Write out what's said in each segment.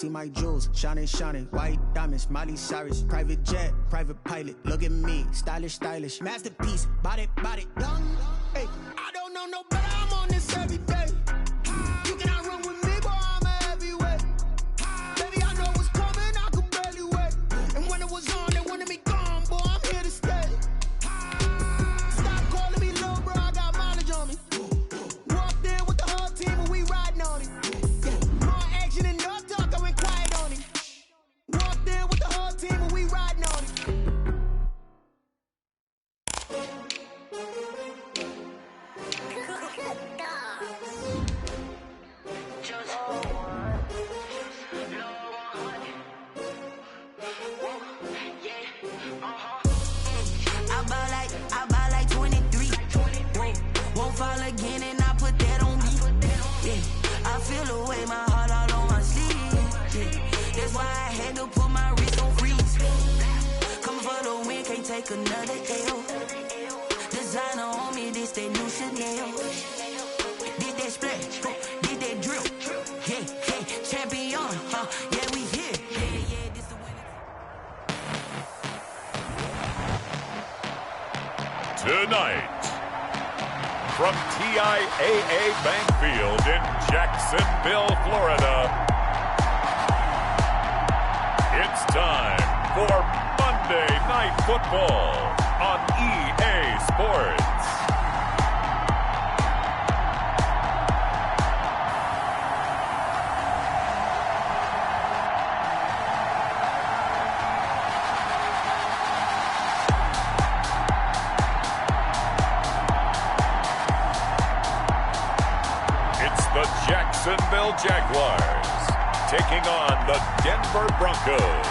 See my jewels, shining, shining, white diamonds, Miley Cyrus, private jet, private pilot, look at me, stylish, stylish, masterpiece, body, young, hey, I don't know no better, I'm on this every day, you cannot run with me, boy, I'm a heavyweight, baby, I know what's coming, I could barely wait, and when it was on, they wanted me gone, boy, I'm here to stay, stop calling me little bro, I got mileage on me, walked in with the whole team and we riding on it, more action and no talk. Walked in with the whole team and we riding on it. I buy like 23. Won't fall again and I put that on me. Yeah, I feel the way my heart all on my sleeve. Yeah. That's why I had to put my wrist on freeze. Coming for the win, can't take another L. Designer on me, this that new Chanel. Did that splash, did that drill. Yeah, champion, yeah, we here. Yeah, this the winner. Tonight, from TIAA Bank Field in Jacksonville, Florida, it's time for Monday Night Football on EA Sports. It's the Jacksonville Jaguars taking on the Denver Broncos.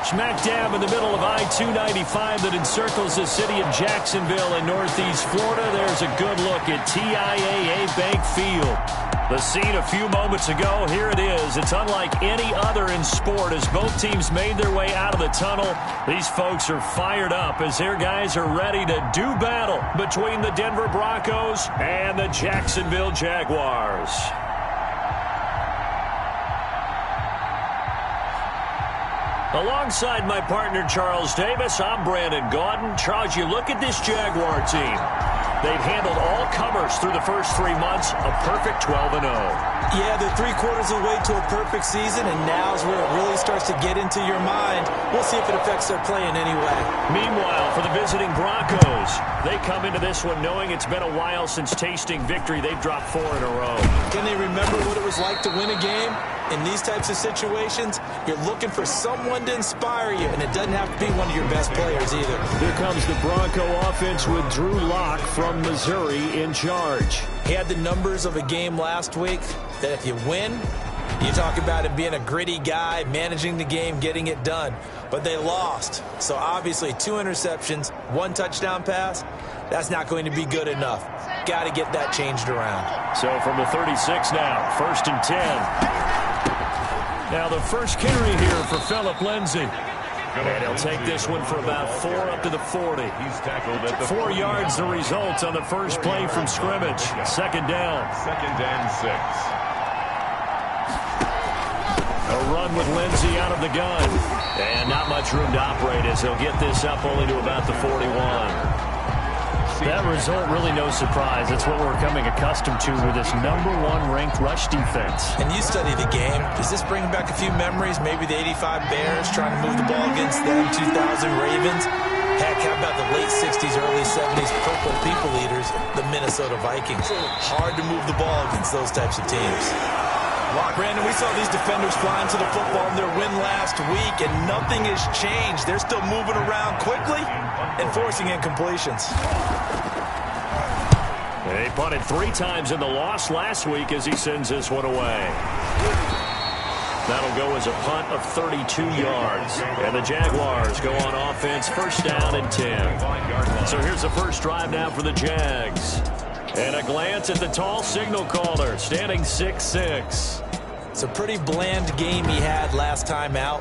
Smack dab in the middle of I-295 that encircles the city of Jacksonville in northeast Florida. There's a good look at TIAA Bank Field. The scene a few moments ago, here it is. It's unlike any other in sport as both teams made their way out of the tunnel. These folks are fired up as their guys are ready to do battle between the Denver Broncos and the Jacksonville Jaguars. Alongside my partner, Charles Davis, I'm Brandon Gaudin. Charles, you look at this Jaguar team. They've handled all comers through the first 3 months, a perfect 12-0. Yeah, they're 3/4 of the way to a perfect season, and now's where it really starts to get into your mind. We'll see if it affects their play in any way. Meanwhile, for the visiting Broncos, they come into this one knowing it's been a while since tasting victory. They've dropped 4 in a row. Can they remember what it was like to win a game? In these types of situations, you're looking for someone to inspire you, and it doesn't have to be one of your best players either. Here comes the Bronco offense with Drew Lock from Missouri in charge. He had the numbers of a game last week that if you win, you talk about him being a gritty guy, managing the game, getting it done. But they lost. So obviously 2 interceptions, 1 touchdown pass, that's not going to be good enough. Got to get that changed around. So from the 36 now, 1st and 10. Now the first carry here for Phillip Lindsay. And he'll take this one for about 4 up to the 40. He's tackled at the 4 yards the result on the first play from scrimmage. 2nd down. 2nd and 6. A run with Lindsay out of the gun. And not much room to operate as he'll get this up only to about the 41. That result really no surprise. That's what we're becoming accustomed to with this #1 ranked rush defense. And you study the game. Does this bring back a few memories? Maybe the 85 Bears trying to move the ball against them 2000 Ravens. Heck, how about the late 60s, early 70s Purple People Eaters, the Minnesota Vikings? Hard to move the ball against those types of teams. Brandon, we saw these defenders flying to the football in their win last week, and nothing has changed. They're still moving around quickly and forcing incompletions. They punted 3 times in the loss last week as he sends this one away. That'll go as a punt of 32 yards. And the Jaguars go on offense, 1st down and 10. So here's the first drive now for the Jags. And a glance at the tall signal caller, standing 6'6". It's a pretty bland game he had last time out.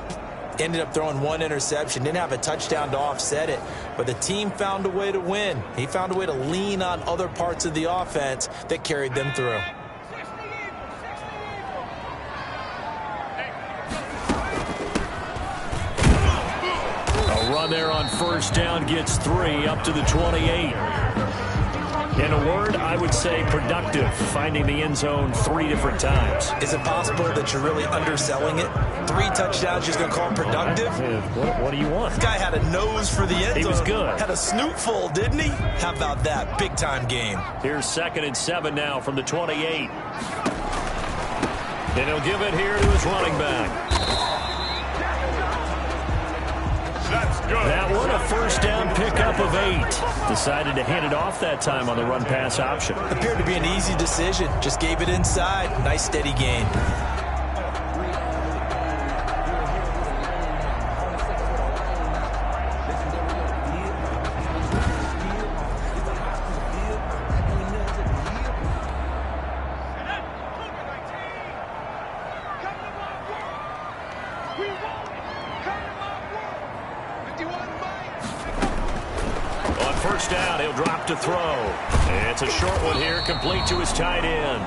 Ended up throwing 1 interception. Didn't have a touchdown to offset it. But the team found a way to win. He found a way to lean on other parts of the offense that carried them through. on first down, gets 3 up to the 28. In a word, I would say productive, finding the end zone 3 different times. Is it possible that you're really underselling it? 3 touchdowns, just going to call it productive? What do you want? This guy had a nose for the end zone. He was good. Had a snootful, didn't he? How about that? Big-time game. Here's 2nd and 7 now from the 28. And he'll give it here to his running back. That's good. That one, a first down pickup of 8. Decided to hand it off that time on the run-pass option. Appeared to be an easy decision. Just gave it inside. Nice, steady gain. First down, he'll drop to throw. It's a short one here, complete to his tight end.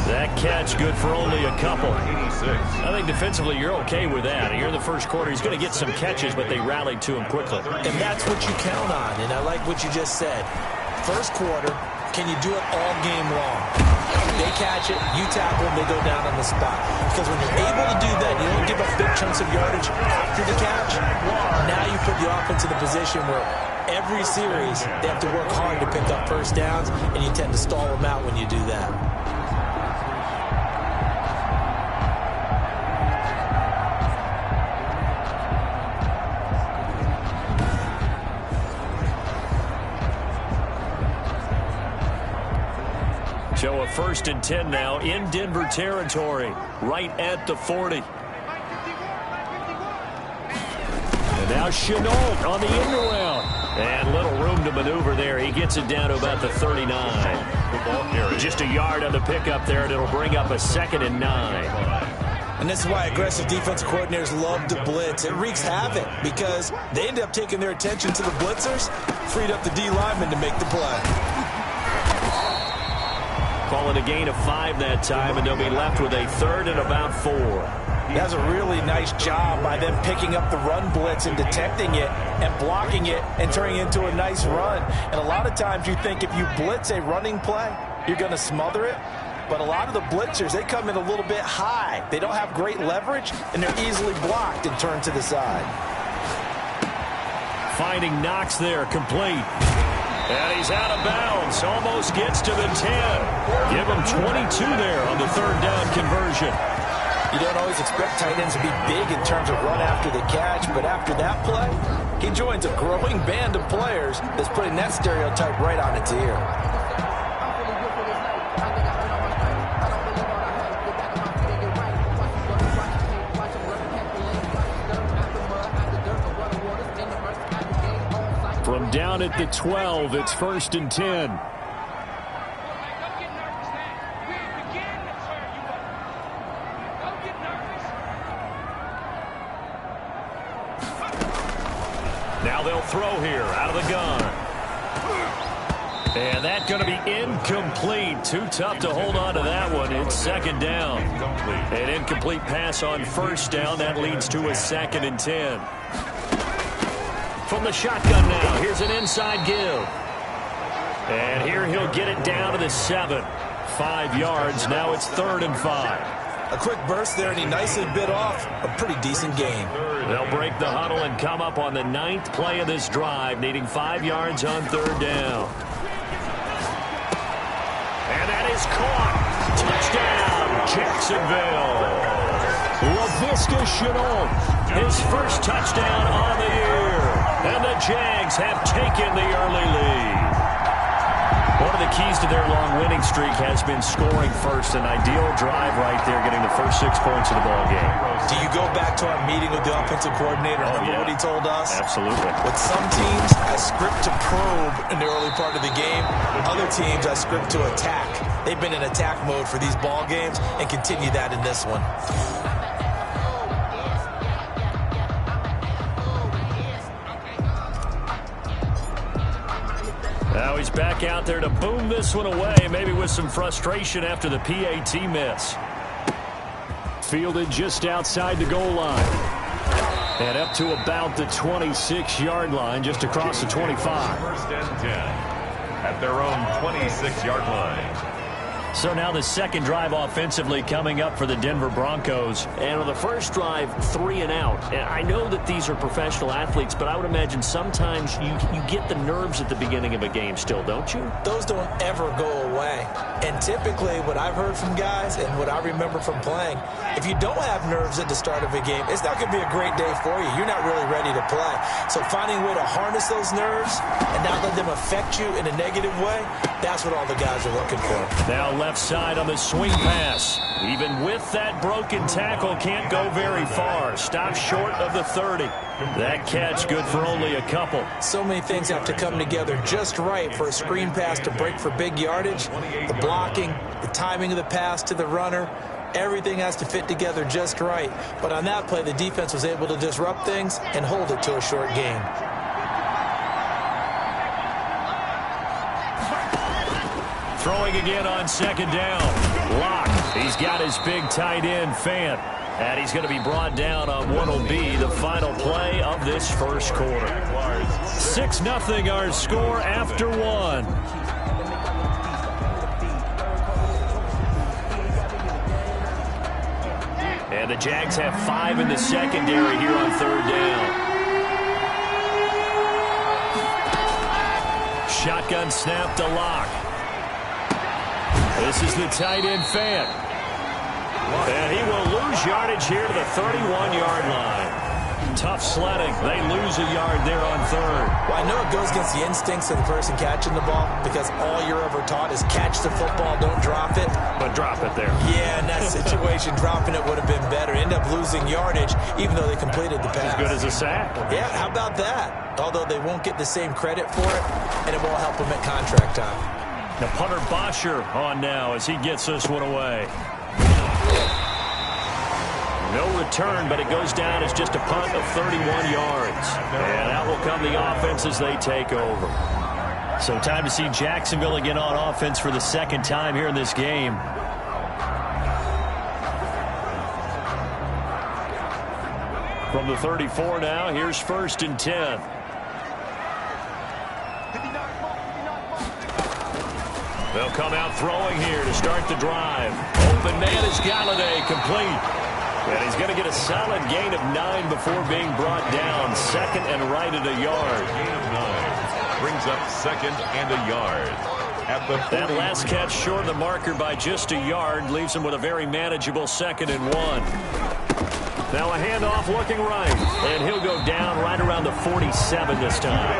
That catch good for only a couple. I think defensively you're okay with that. Here in the first quarter, he's going to get some catches, but they rallied to him quickly. And that's what you count on, and I like what you just said. First quarter, can you do it all game long? They catch it, you tackle them, they go down on the spot. Because when you're able to do that, you don't give up big chunks of yardage after the catch. Now you put the offense in a position where every series, they have to work hard to pick up first downs, and you tend to stall them out when you do that. So a 1st and 10 now in Denver territory, right at the 40. And now Chenault on the end around. And little room to maneuver there. He gets it down to about the 39. Just a yard on the pickup there, and it'll bring up a 2nd and 9. And this is why aggressive defensive coordinators love to blitz. It wreaks havoc because they end up taking their attention to the blitzers, freed up the D lineman to make the play. Call it a gain of 5 that time, and they'll be left with a 3rd and about 4. That's a really nice job by them picking up the run blitz and detecting it and blocking it and turning it into a nice run. And a lot of times you think if you blitz a running play, you're going to smother it. But a lot of the blitzers, they come in a little bit high. They don't have great leverage, and they're easily blocked and turned to the side. Finding Knox there, complete. And he's out of bounds. Almost gets to the 10. Give him 22 there on the 3rd down conversion. You don't always expect tight ends to be big in terms of run after the catch, but after that play, he joins a growing band of players that's putting that stereotype right on its ear. From down at the 12, it's 1st and 10. Now they'll throw here out of the gun. And that's going to be incomplete. Too tough to hold on to that one. It's 2nd down. An incomplete pass on 1st down. That leads to a 2nd and 10. From the shotgun now, here's an inside give. And here he'll get it down to the 7. 5 yards. Now it's 3rd and 5. A quick burst there, and he nicely bit off a pretty decent gain. They'll break the huddle and come up on the 9th play of this drive, needing 5 yards on 3rd down. And that is caught. Touchdown, Jacksonville. Laviska Shenault, his first touchdown on the year. And the Jags have taken the early lead. One of the keys to their long winning streak has been scoring first. An ideal drive right there, getting the first 6 points of the ball game. Do you go back to our meeting with the offensive coordinator? Remember what he told us? Absolutely. With some teams, I script to probe in the early part of the game. Other teams, I script to attack. They've been in attack mode for these ball games and continue that in this one. Now he's back out there to boom this one away, maybe with some frustration after the PAT miss. Fielded just outside the goal line. And up to about the 26-yard line, just across the 25. First and 10 at their own 26-yard line. So now the second drive offensively coming up for the Denver Broncos. And on the first drive, 3 and out. And I know that these are professional athletes, but I would imagine sometimes you get the nerves at the beginning of a game still, don't you? Those don't ever go away. And typically what I've heard from guys and what I remember from playing, if you don't have nerves at the start of a game, it's not going to be a great day for you. You're not really ready to play. So finding a way to harness those nerves and not let them affect you in a negative way, that's what all the guys are looking for. Now left side on the swing pass. Even with that broken tackle, can't go very far. Stops short of the 30. That catch good for only a couple. So many things have to come together just right for a screen pass to break for big yardage. The blocking, the timing of the pass to the runner, everything has to fit together just right. But on that play, the defense was able to disrupt things and hold it to a short gain. Throwing again on second down. Lock. He's got his big tight end, Fant. And he's going to be brought down on what will be the final play of this first quarter. 6-0 our score after one. And the Jags have 5 in the secondary here on third down. Shotgun snap to Lock. This is the tight end, Fant. And he will lose yardage here to the 31-yard line. Tough sledding. They lose a yard there on third. Well, I know it goes against the instincts of the person catching the ball because all you're ever taught is catch the football, don't drop it. But drop it there. Yeah, in that situation, dropping it would have been better. End up losing yardage even though they completed the pass. As good as a sack. Yeah, how about that? Although they won't get the same credit for it, and it won't help them at contract time. The punter Bosher on now as he gets this one away. No return, but it goes down as just a punt of 31 yards. And out will come the offense as they take over. So time to see Jacksonville again on offense for the second time here in this game. From the 34 now, here's 1st and 10. They'll come out throwing here to start the drive. Open man is Galladay, complete. And he's going to get a solid gain of 9 before being brought down. Second and right at a yard. Gain of 9 brings up 2nd and a yard. At the that last catch short of the marker by just a yard leaves him with a very manageable 2nd and 1. Now a handoff looking right. And he'll go down right around the 47 this time.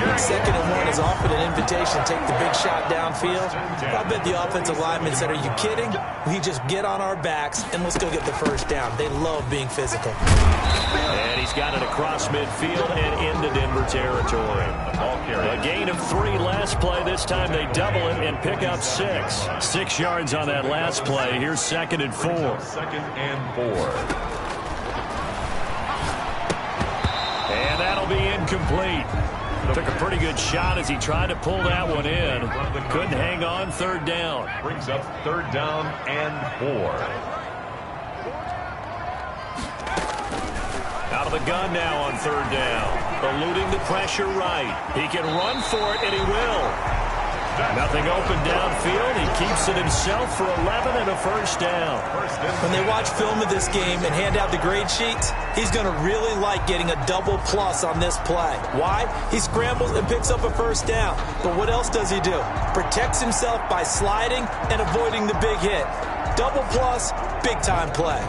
2nd and 1 is often an invitation to take the big shot downfield. I bet the offensive linemen said, are you kidding? We just get on our backs and let's go get the first down. They love being physical. And he's got it across midfield and into Denver territory. A gain of 3 last play. This time they double it and pick up 6. 6 yards on that last play. Here's 2nd and 4. 2nd and 4. And that'll be incomplete. Took a pretty good shot as he tried to pull that one in. Couldn't hang on. 3rd down. Brings up 3rd down and 4. Out of the gun now on 3rd down. Eluding the pressure right. He can run for it, and he will. Nothing open downfield. He keeps it himself for 11 and a 1st down. When they watch film of this game and hand out the grade sheets, he's going to really like getting a double plus on this play. Why? He scrambles and picks up a 1st down. But what else does he do? Protects himself by sliding and avoiding the big hit. Double plus, big time play.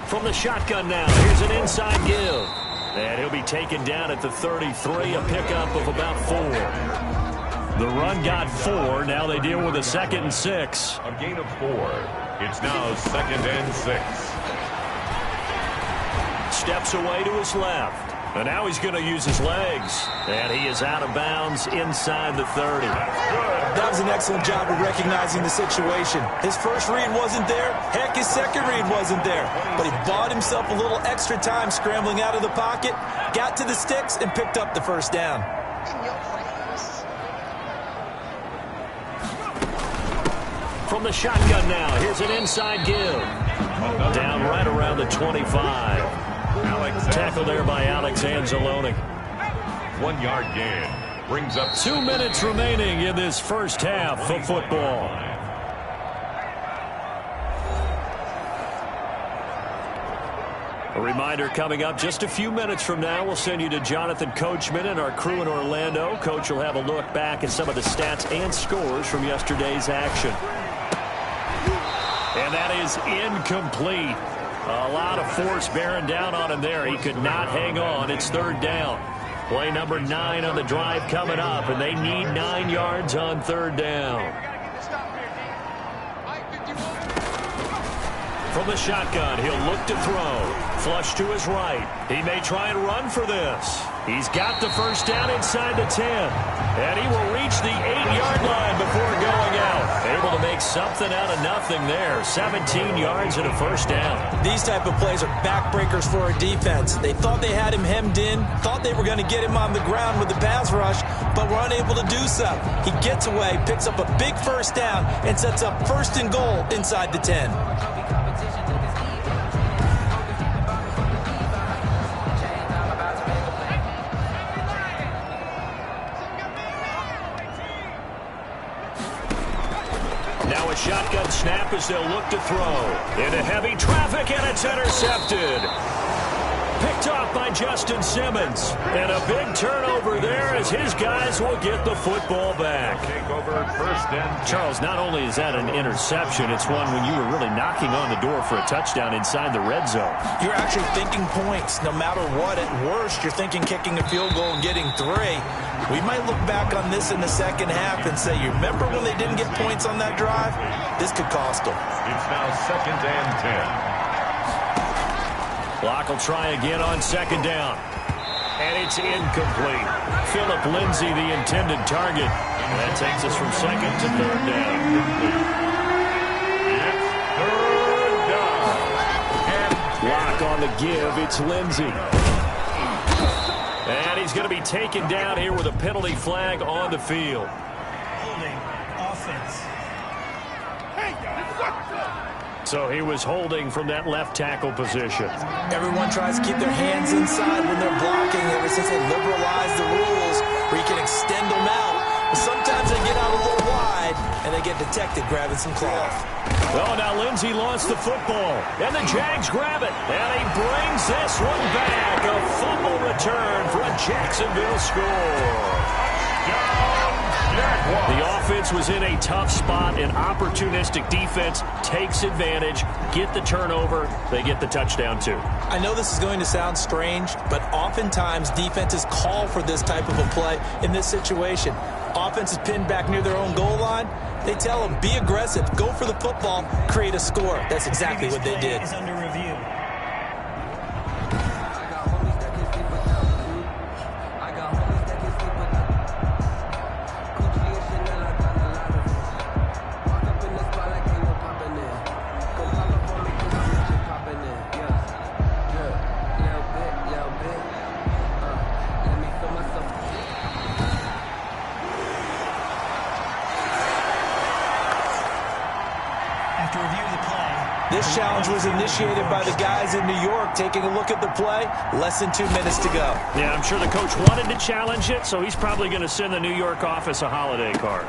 From the shotgun now, here's an inside give. And he'll be taken down at the 33, a pickup of about 4. The run got 4. Now they deal with a 2nd and 6. A gain of 4. It's now 2nd and 6. Steps away to his left. And now he's going to use his legs. And he is out of bounds inside the 30. That was an excellent job of recognizing the situation. His first read wasn't there. Heck, his second read wasn't there. But he bought himself a little extra time scrambling out of the pocket, got to the sticks, and picked up the 1st down. From the shotgun now, here's an inside give. Down right around the 25. Tackle there by Alex Anzalone. 1 yard gain. Brings up 2 minutes remaining in this first half of football. A reminder coming up just a few minutes from now, we'll send you to Jonathan Coachman and our crew in Orlando. Coach will have a look back at some of the stats and scores from yesterday's action. And that is incomplete. A lot of force bearing down on him there. He could not hang on. It's third down. Play number 9 on the drive coming up, and they need 9 yards on third down. From the shotgun, he'll look to throw. Flush to his right. He may try and run for this. He's got the first down inside the 10. And he will reach the 8-yard line before going out. Able to make something out of nothing there. 17 yards and a first down. These type of plays are backbreakers for a defense. They thought they had him hemmed in, thought they were going to get him on the ground with the pass rush, but were unable to do so. He gets away, picks up a big first down, and sets up 1st and goal inside the 10. Now a shotgun snap as they'll look to throw. Into heavy traffic, and it's intercepted. Picked off by Justin Simmons. And a big turnover there as his guys will get the football back. Take over 1st and 10. Charles, not only is that an interception, it's one when you were really knocking on the door for a touchdown inside the red zone. You're actually thinking points. No matter what, at worst, you're thinking kicking a field goal and getting 3. We might look back on this in the second half and say, you remember when they didn't get points on that drive? This could cost them. It's now 2nd and 10. Block will try again on 2nd down. And it's incomplete. Philip Lindsay, the intended target. And that takes us from 2nd to 3rd down. It's 3rd down. Block on the give. It's Lindsay. And he's going to be taken down here with a penalty flag on the field. Holding offense. So he was holding from that left tackle position. Everyone tries to keep their hands inside when they're blocking ever since they liberalized the rules where you can extend them out. But sometimes they get out a little wide and they get detected grabbing some cloth. Oh, now Lindsay lost the football. And the Jags grab it. And he brings this one back. A fumble return for a Jacksonville score. The offense was in a tough spot. An opportunistic defense takes advantage, get the turnover, they get the touchdown too. I know this is going to sound strange, but oftentimes defenses call for this type of a play in this situation. Offense is pinned back near their own goal line. They tell them, be aggressive, go for the football, create a score. That's exactly what they did. Is under review. This challenge was initiated by the guys in New York. Taking a look at the play, less than 2 minutes to go. Yeah, I'm sure the coach wanted to challenge it, so he's probably going to send the New York office a holiday card.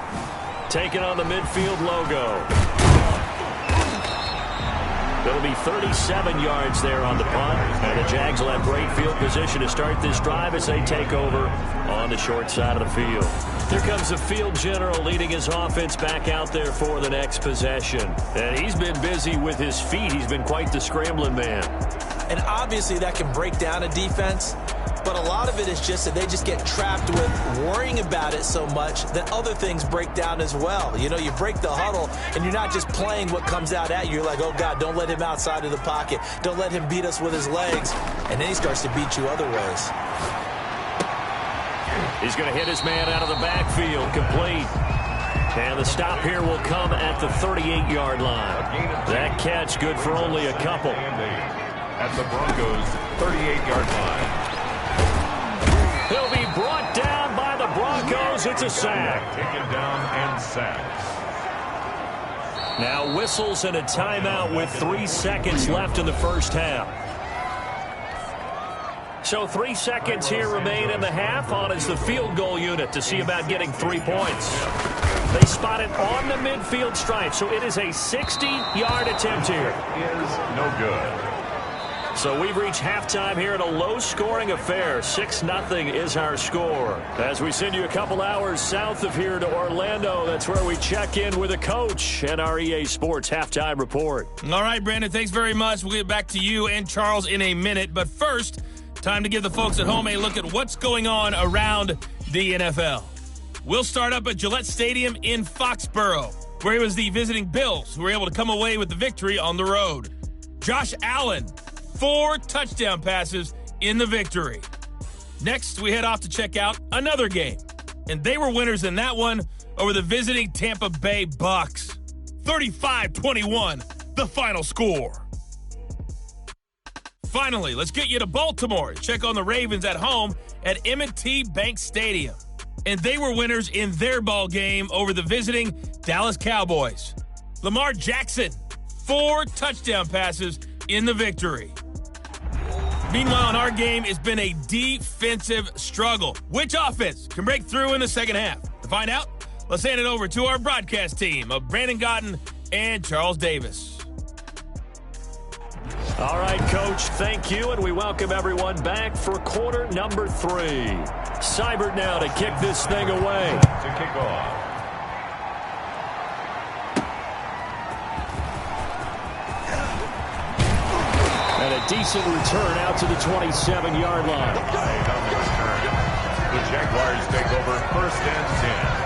Taking on the midfield logo. It'll be 37 yards there on the punt. And the Jags will have great field position to start this drive as they take over on the short side of the field. Here comes the field general leading his offense back out there for the next possession. And he's been busy with his feet. He's been quite the scrambling man. And obviously that can break down a defense. But a lot of it is just that they just get trapped with worrying about it so much that other things break down as well. You know, you break the huddle, and you're not just playing what comes out at you. You're like, oh, God, don't let him outside of the pocket. Don't let him beat us with his legs. And then he starts to beat you other ways. He's going to hit his man out of the backfield, complete. And the stop here will come at the 38-yard line. That catch good for only a couple. At the Broncos' 38-yard line. He'll be brought down by the Broncos. It's a sack. Taken down and sacked. Now whistles and a timeout with 3 seconds left in the first half. So 3 seconds here remain in the half. On is the field goal unit to see about getting 3 points. They spot it on the midfield stripe, so it is a 60-yard attempt here. Is no good. So we've reached halftime here in a low-scoring affair. 6-0 is our score. As we send you a couple hours south of here to Orlando, that's where we check in with a coach and our EA Sports halftime report. All right, Brandon, thanks very much. We'll get back to you and Charles in a minute. But first, time to give the folks at home a look at what's going on around the NFL. We'll start up at Gillette Stadium in Foxborough, where it was the visiting Bills who were able to come away with the victory on the road. Josh Allen, 4 touchdown passes in the victory. Next, we head off to check out another game, and they were winners in that one over the visiting Tampa Bay Bucks. 35-21, the final score. Finally, let's get you to Baltimore. Check on the Ravens at home at M&T Bank Stadium. And they were winners in their ball game over the visiting Dallas Cowboys. Lamar Jackson, 4 touchdown passes in the victory. Meanwhile, in our game, it's been a defensive struggle. Which offense can break through in the second half? To find out, let's hand it over to our broadcast team of Brandon Gotten and Charles Davis. All right, Coach, thank you, and we welcome everyone back for quarter number 3. Seibert now to kick this thing away. To kick off. And a decent return out to the 27-yard line. Right on the return. The Jaguars take over 1st and 10.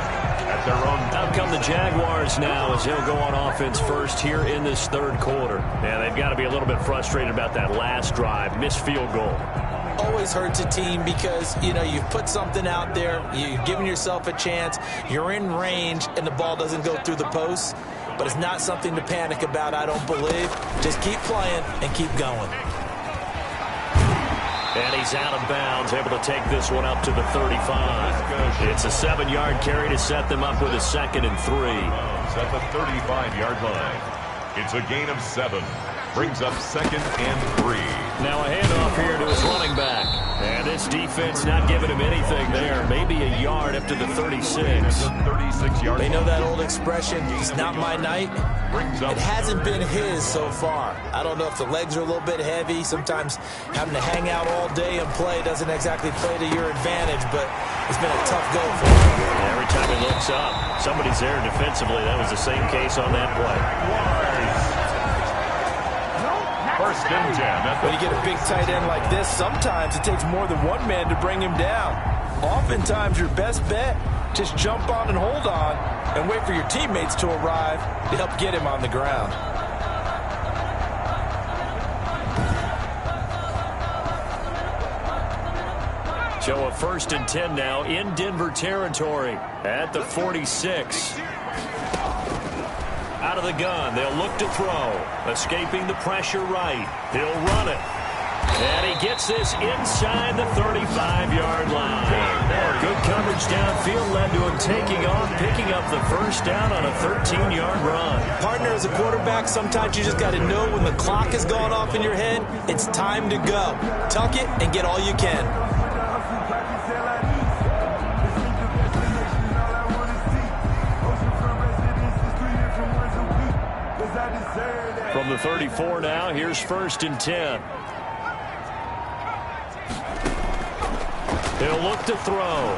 At their own. Out come the Jaguars now as he'll go on offense first here in this third quarter. Yeah, they've got to be a little bit frustrated about that last drive. Missed field goal. Always hurts a team because, you've put something out there, you've given yourself a chance, you're in range, and the ball doesn't go through the posts. But it's not something to panic about, I don't believe. Just keep playing and keep going. And he's out of bounds, able to take this one up to the 35. It's a 7-yard carry to set them up with a 2nd and 3. At the 35-yard line. It's a gain of 7. Brings up 2nd and 3. Now a handoff here to his running back. And this defense not giving him anything there. Maybe a yard up to the 36. 36-yard. They know that old expression, it's not my night. It hasn't been his so far. I don't know if the legs are a little bit heavy. Sometimes having to hang out all day and play doesn't exactly play to your advantage, but it's been a tough go for him. Every time he looks up, somebody's there defensively. That was the same case on that play. 1st and 10. When you get a big tight end like this, sometimes it takes more than one man to bring him down. Oftentimes, your best bet, just jump on and hold on and wait for your teammates to arrive to help get him on the ground. So a 1st and 10 now in Denver territory at the 46. Out of the gun, they'll look to throw. Escaping the pressure right. He'll run it. And he gets this inside the 35-yard line. Good coverage downfield led to him taking off, picking up the 1st down on a 13-yard run. Partner, as a quarterback, sometimes you just got to know when the clock has gone off in your head, it's time to go. Tuck it and get all you can. From the 34 now, here's 1st and 10. He'll look to throw.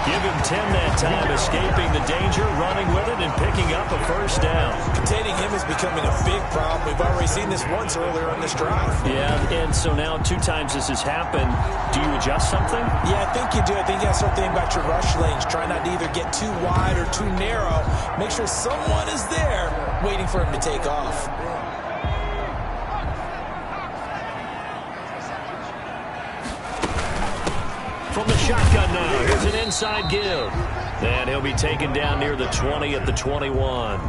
Give him 10 that time, escaping the danger, running with it, and picking up a 1st down. Containing him is becoming a big problem. We've already seen this once earlier on this drive. Yeah, and so now 2 times this has happened. Do you adjust something? Yeah, I think you do. I think you got to start thinking about your rush lanes. Try not to either get too wide or too narrow. Make sure someone is there waiting for him to take off. From the shotgun now, here's an inside give. And he'll be taken down near the 20 at the 21.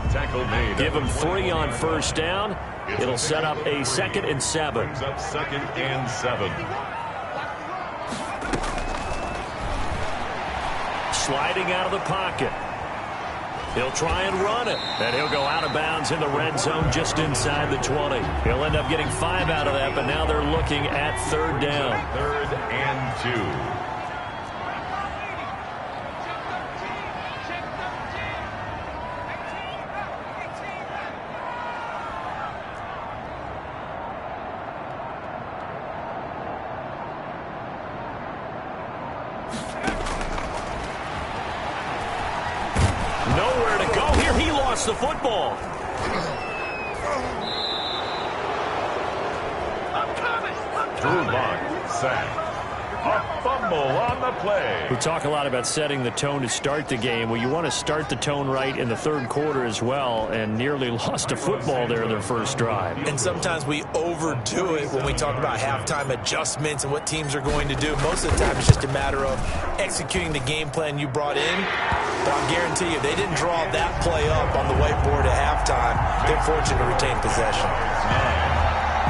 Tackle made. Give him 3 on 1st down. It'll set up a 2nd and 7. Brings up 2nd and 7. sliding out of the pocket. He'll try and run it, and he'll go out of bounds in the red zone just inside the 20. He'll end up getting 5 out of that, but now they're looking at 3rd down. 3rd and 2. Nowhere to go here. He lost the football. Drew Lock, sack. A fumble on the play. We talk a lot about setting the tone to start the game. Well, you want to start the tone right in the 3rd quarter as well, and nearly lost a football there in their first drive. And sometimes we overdo it when we talk about halftime adjustments and what teams are going to do. Most of the time, it's just a matter of executing the game plan you brought in. But I guarantee you, they didn't draw that play up on the whiteboard at halftime. They're fortunate to retain possession.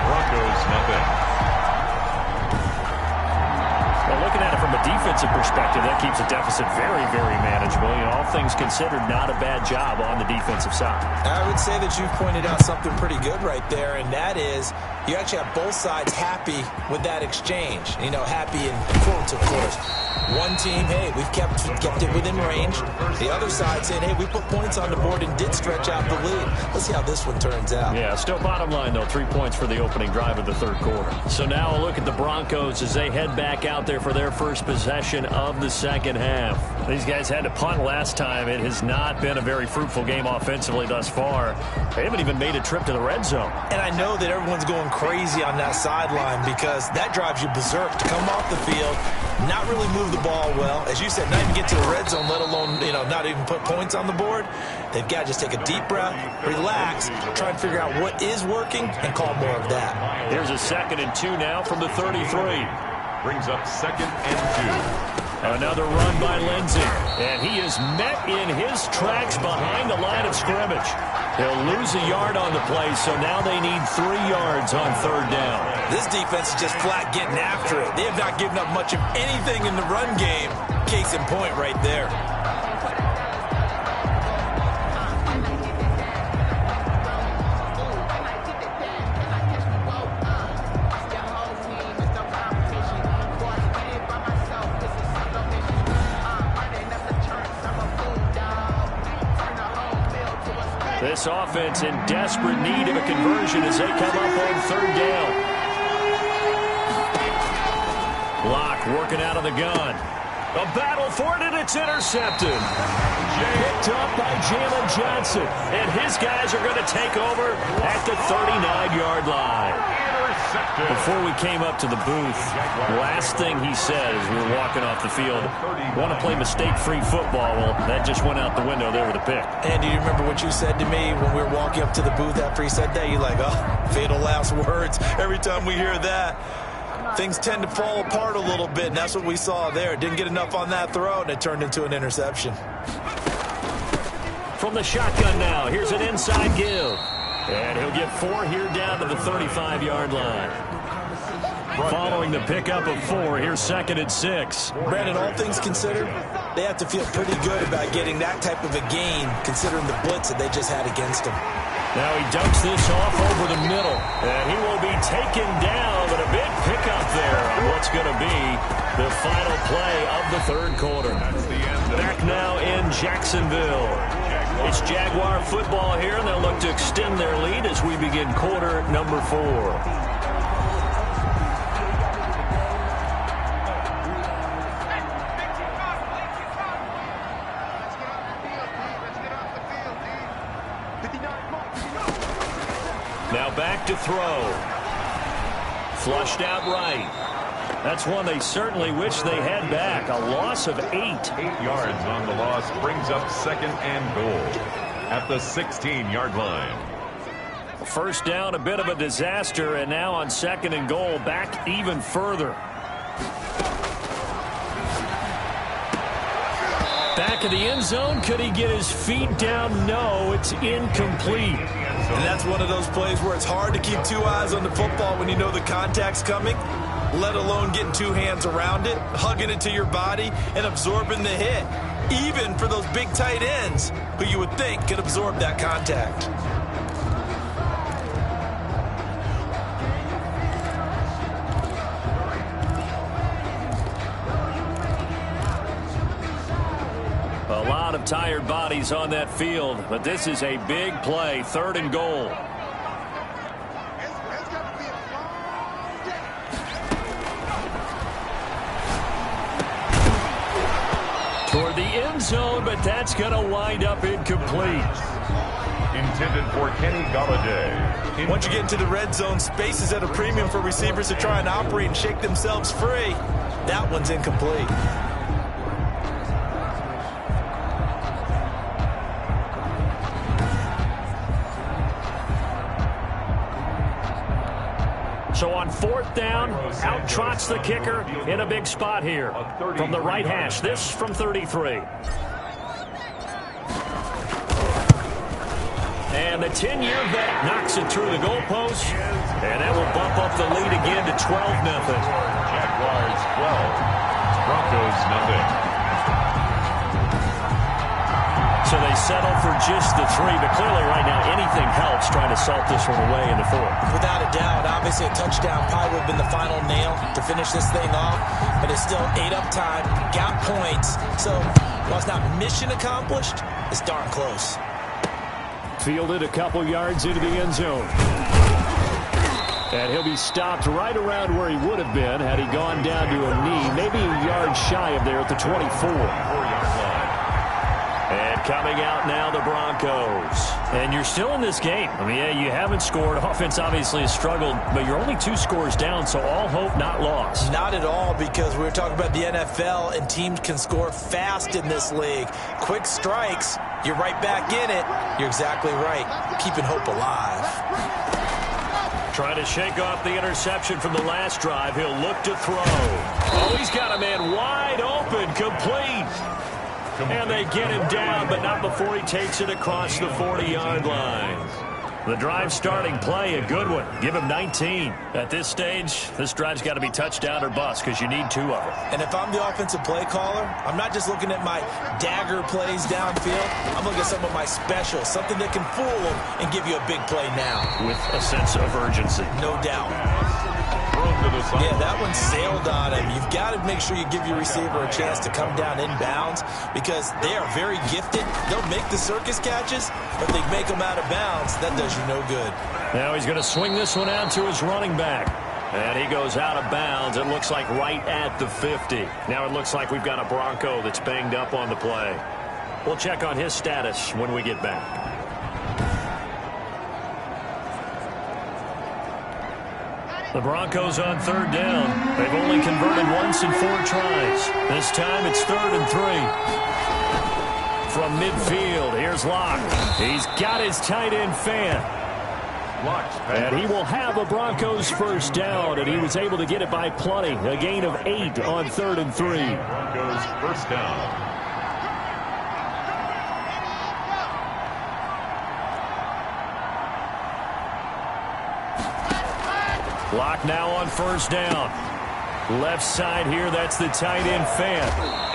Broncos, nothing. Well, looking at it from a defensive perspective, that keeps the deficit very, very manageable. You know, all things considered, not a bad job on the defensive side. I would say that you've pointed out something pretty good right there, and that is you actually have both sides happy with that exchange. You know, happy in quotes, of course. One team, hey, we've kept it within range. The other side saying, hey, we put points on the board and did stretch out the lead. Let's see how this one turns out. Yeah, still bottom line, though, 3 points for the opening drive of the 3rd quarter. So now a look at the Broncos as they head back out there for their first possession of the 2nd half. These guys had to punt last time. It has not been a very fruitful game offensively thus far. They haven't even made a trip to the red zone. And I know that everyone's going crazy on that sideline because that drives you berserk to come off the field, not really move the ball well. As you said, not even get to the red zone, let alone, not even put points on the board. They've got to just take a deep breath, relax, try and figure out what is working, and call more of that. Here's a 2nd and 2 now from the 33. Brings up 2nd and 2. Another run by Lindsey, and he is met in his tracks behind the line of scrimmage. He'll lose a yard on the play, so now they need 3 yards on 3rd down. This defense is just flat getting after it. They have not given up much of anything in the run game. Case in point right there. This offense in desperate need of a conversion as they come up on 3rd down. Lock working out of the gun. A battle for it, and it's intercepted. Picked up by Jalen Johnson. And his guys are going to take over at the 39-yard line. Before we came up to the booth, last thing he said as we were walking off the field, want to play mistake-free football. Well, that just went out the window there with a pick. And do you remember what you said to me when we were walking up to the booth after he said that? You're like, oh, fatal last words. Every time we hear that, things tend to fall apart a little bit, and that's what we saw there. Didn't get enough on that throw, and it turned into an interception. From the shotgun now, here's an inside give. And he'll get 4 here down to the 35-yard line. Following the pickup of 4, here's 2nd and 6. Brandon, all things considered, they have to feel pretty good about getting that type of a gain, considering the blitz that they just had against them. Now he dumps this off over the middle, and he will be taken down, but a big pickup there on what's going to be the final play of the 3rd quarter. Back now in Jacksonville. It's Jaguar football here, and they'll look to extend their lead as we begin quarter number 4. Now back to throw. Flushed out right. That's one they certainly wish they had back. A loss of 8. 8 yards on the loss brings up 2nd and goal at the 16-yard line. First down, a bit of a disaster, and now on 2nd and goal, back even further. Back of the end zone. Could he get his feet down? No, it's incomplete. And that's one of those plays where it's hard to keep 2 eyes on the football when you know the contact's coming, let alone getting 2 hands around it, hugging it to your body, and absorbing the hit. even for those big tight ends who you would think could absorb that contact. A lot of tired bodies on that field, but this is a big play, 3rd and goal. Toward the end zone, but that's going to wind up incomplete. Intended for Kenny Galladay. Once you get into the red zone, space is at a premium for receivers to try and operate and shake themselves free. That one's incomplete. So on 4th down, out trots the kicker in a big spot here from the right hash. This from 33. And the 10-year vet knocks it through the goalpost, and that will bump up the lead again to 12-0. Jaguars 12, Broncos nothing. So they settle for just the 3, but clearly right now anything helps trying to salt this one away in the 4th. Without a doubt, obviously a touchdown probably would have been the final nail to finish this thing off, but it's still 8 up time, got points, so while it's not mission accomplished, it's darn close. Fielded a couple yards into the end zone. And he'll be stopped right around where he would have been had he gone down to a knee, maybe a yard shy of there at the 24. And coming out now, the Broncos. And you're still in this game. I mean, yeah, you haven't scored. Offense obviously has struggled, but you're only 2 scores down, so all hope not lost. Not at all, because we were talking about the NFL, and teams can score fast in this league. Quick strikes, you're right back in it. You're exactly right. Keeping hope alive. Trying to shake off the interception from the last drive. He'll look to throw. Oh, he's got a man wide open, complete. And they get him down, but not before he takes it across the 40-yard line. The drive starting play, a good one. Give him 19. At this stage, this drive's got to be touchdown or bust because you need 2 of them. And if I'm the offensive play caller, I'm not just looking at my dagger plays downfield. I'm looking at some of my specials, something that can fool them and give you a big play now. With a sense of urgency. No doubt. Yeah, that one sailed on him. You've got to make sure you give your receiver a chance to come down inbounds because they are very gifted. They'll make the circus catches, but they make them out of bounds. That does you no good. Now he's going to swing this one out to his running back. And he goes out of bounds. It looks like right at the 50. Now it looks like we've got a Bronco that's banged up on the play. We'll check on his status when we get back. The Broncos on 3rd down. They've only converted once in 4 tries. This time it's 3rd and 3. From midfield, here's Locke. He's got his tight end fan. And he will have a Broncos first down, and he was able to get it by plenty. A gain of 8 on 3rd and 3. Broncos first down. Locke now on 1st down. Left side here, that's the tight end fan.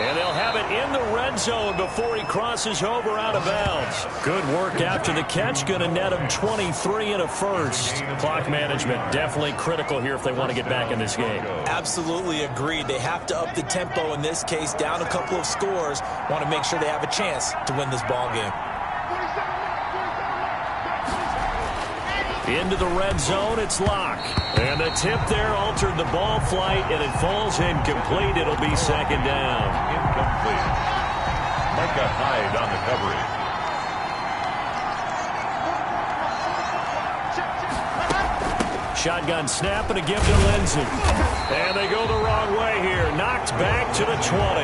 And they'll have it in the red zone before he crosses over out of bounds. Good work after the catch. Going to net him 23 and a first. Clock management definitely critical here if they want to get back in this game. Absolutely agreed. They have to up the tempo in this case, down a couple of scores. Want to make sure they have a chance to win this ball game. Into the red zone, it's Locke. And the tip there altered the ball flight, and it falls incomplete. It'll be 2nd down. Incomplete. Micah Hyde on the coverage. Shotgun snap and a give to Lindsey. And they go the wrong way here. Knocked back to the 20.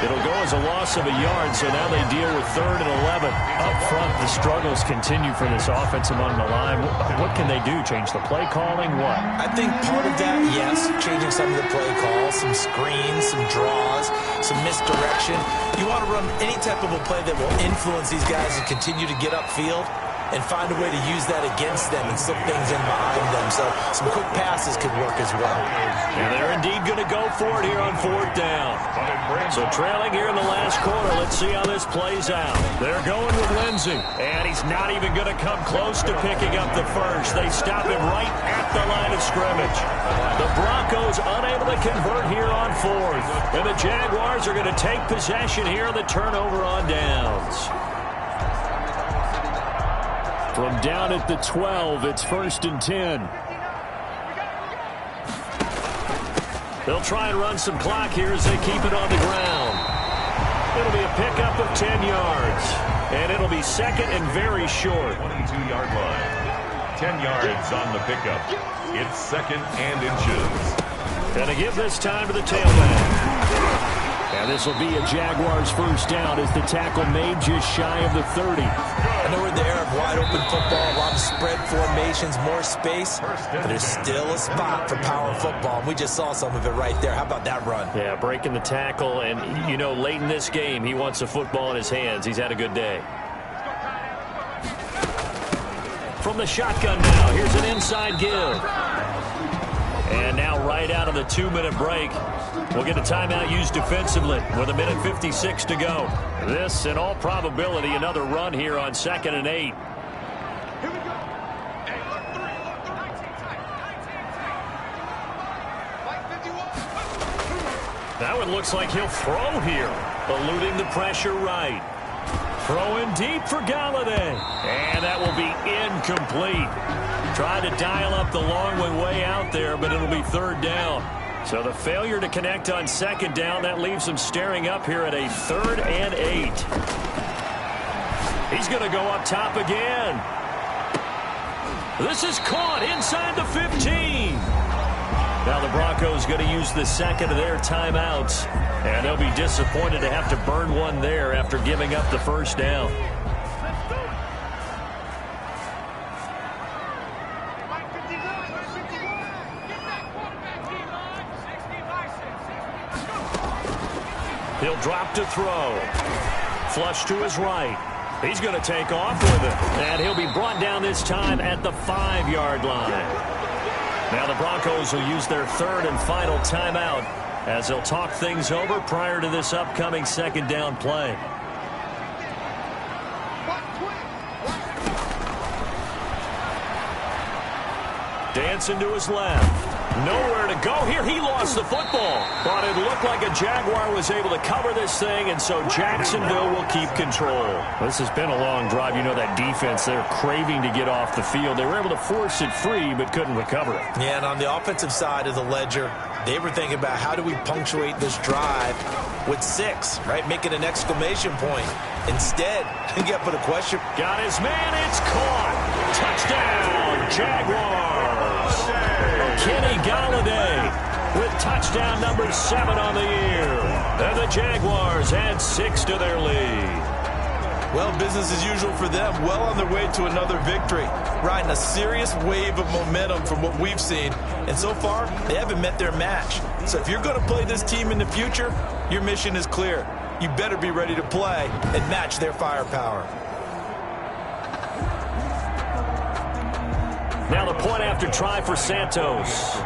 It'll go as a loss of a yard, so now they deal with 3rd and 11. Up front, the struggles continue for this offense among the line. What can they do? Change the play calling? What? I think part of that, yes, changing some of the play calls, some screens, some draws, some misdirection. You want to run any type of a play that will influence these guys and continue to get upfield. and find a way to use that against them and slip things in behind them. So some quick passes could work as well. And they're indeed going to go for it here on 4th down. So trailing here in the last quarter. Let's see how this plays out. They're going with Lindsey, and he's not even going to come close to picking up the first. They stop him right at the line of scrimmage. The Broncos unable to convert here on 4th. And the Jaguars are going to take possession here on the turnover on downs. From down at the 12, it's 1st and 10. They'll try and run some clock here as they keep it on the ground. It'll be a pickup of 10 yards. And it'll be 2nd and very short. 22-yard line. 10 yards on the pickup. It's 2nd and inches. Going to give this time to the tailback. And this will be a Jaguars first down as the tackle made just shy of the 30. I know we're in the era of wide-open football, a lot of spread formations, more space, but there's still a spot for power football, and we just saw some of it right there. How about that run? Yeah, breaking the tackle, and, you know, late in this game, he wants the football in his hands. He's had a good day. From the shotgun now, here's an inside give. And now right out of the 2-minute break, we'll get a timeout used defensively with 1:56 to go. This, in all probability, another run here on 2nd and 8. That one looks like he'll throw here, eluding the pressure right. Throwing deep for Galladay. And that will be incomplete. Tried to dial up the long way out there, but it'll be 3rd down. So the failure to connect on 2nd down, that leaves him staring up here at a 3rd and 8. He's going to go up top again. This is caught inside the 15. Now the Broncos going to use the 2nd of their timeouts. And they'll be disappointed to have to burn one there after giving up the 1st down. He'll drop to throw. Flush to his right. He's going to take off with it. And he'll be brought down this time at the 5-yard line. Now the Broncos will use their 3rd and final timeout as they'll talk things over prior to this upcoming 2nd down play. Dancing to his left. Nowhere to go here. He lost the football. But it looked like a Jaguar was able to cover this thing, and so Jacksonville will keep control. This has been a long drive. You know that defense, they're craving to get off the field. They were able to force it free, but couldn't recover it. Yeah, and on the offensive side of the ledger, they were thinking about how do we punctuate this drive with 6, right? Make it an exclamation point. Instead, he got put a question. Got his man. It's caught. Touchdown, Jaguars. Kenny Galladay with touchdown number 7 on the year. And the Jaguars add 6 to their lead. Well, business as usual for them. Well on their way to another victory. Riding a serious wave of momentum from what we've seen. And so far, they haven't met their match. So if you're going to play this team in the future, your mission is clear. You better be ready to play and match their firepower. Now the point after try for Santos.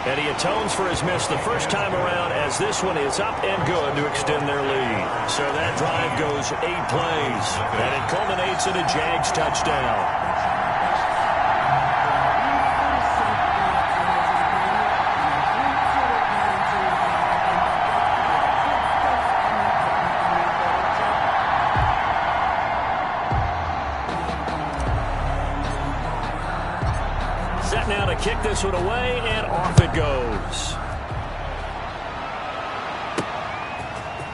And he atones for his miss the first time around as this one is up and good to extend their lead. So that drive goes 8 plays, and it culminates in a Jags touchdown. Now to kick this one away, and off it goes.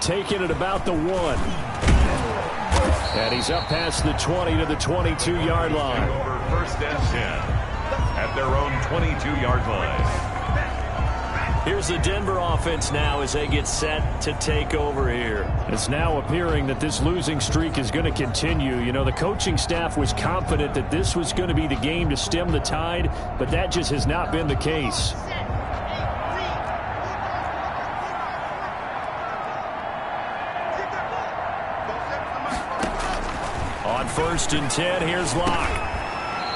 Taking it about the 1. And he's up past the 20 to the 22-yard line. Over 1st and 10 at their own 22-yard line. Here's the Denver offense now as they get set to take over here. It's now appearing that this losing streak is going to continue. You know, the coaching staff was confident that this was going to be the game to stem the tide, but that just has not been the case. On 1st and 10, here's Locke.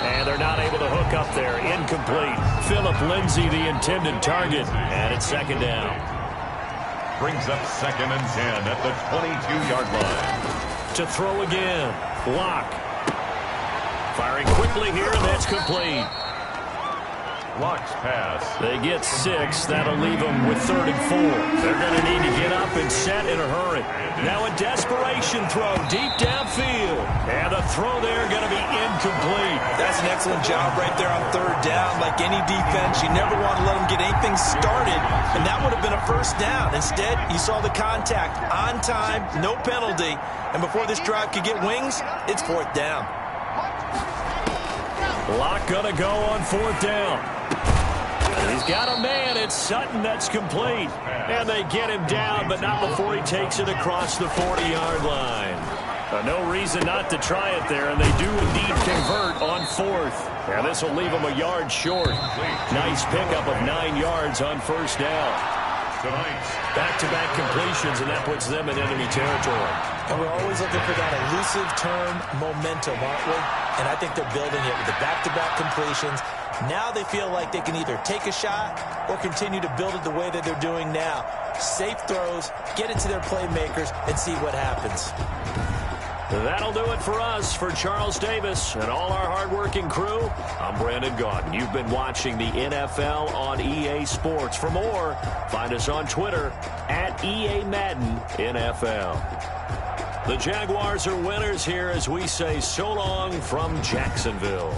And they're not able to hook up there. Incomplete. Phillip Lindsay, the intended target. And it's 2nd down. Brings up 2nd and 10 at the 22-yard line. To throw again. Locke. Firing quickly here, and that's complete. Locke's pass. They get 6. That'll leave them with 3rd and 4. They're going to need to get up and set in a hurry. Now a desperation throw deep downfield. And the throw there going to be incomplete. That's an excellent job right there on 3rd down. Like any defense, you never want to let them get anything started. And that would have been a 1st down. Instead, you saw the contact on time, no penalty. And before this drive could get wings, it's 4th down. Locke going to go on 4th down. He's got a man. It's Sutton. That's complete. And they get him down, but not before he takes it across the 40-yard line. No reason not to try it there, and they do indeed convert on 4th. And this will leave them a yard short. Nice pickup of 9 yards on 1st down. Back-to-back completions, and that puts them in enemy territory. And we're always looking for that elusive term, momentum, aren't we? And I think they're building it with the back-to-back completions. Now they feel like they can either take a shot or continue to build it the way that they're doing now. Safe throws, get it to their playmakers, and see what happens. That'll do it for us. For Charles Davis and all our hardworking crew, I'm Brandon Gaudin. You've been watching the NFL on EA Sports. For more, find us on Twitter at EA Madden NFL. The Jaguars are winners here as we say so long from Jacksonville.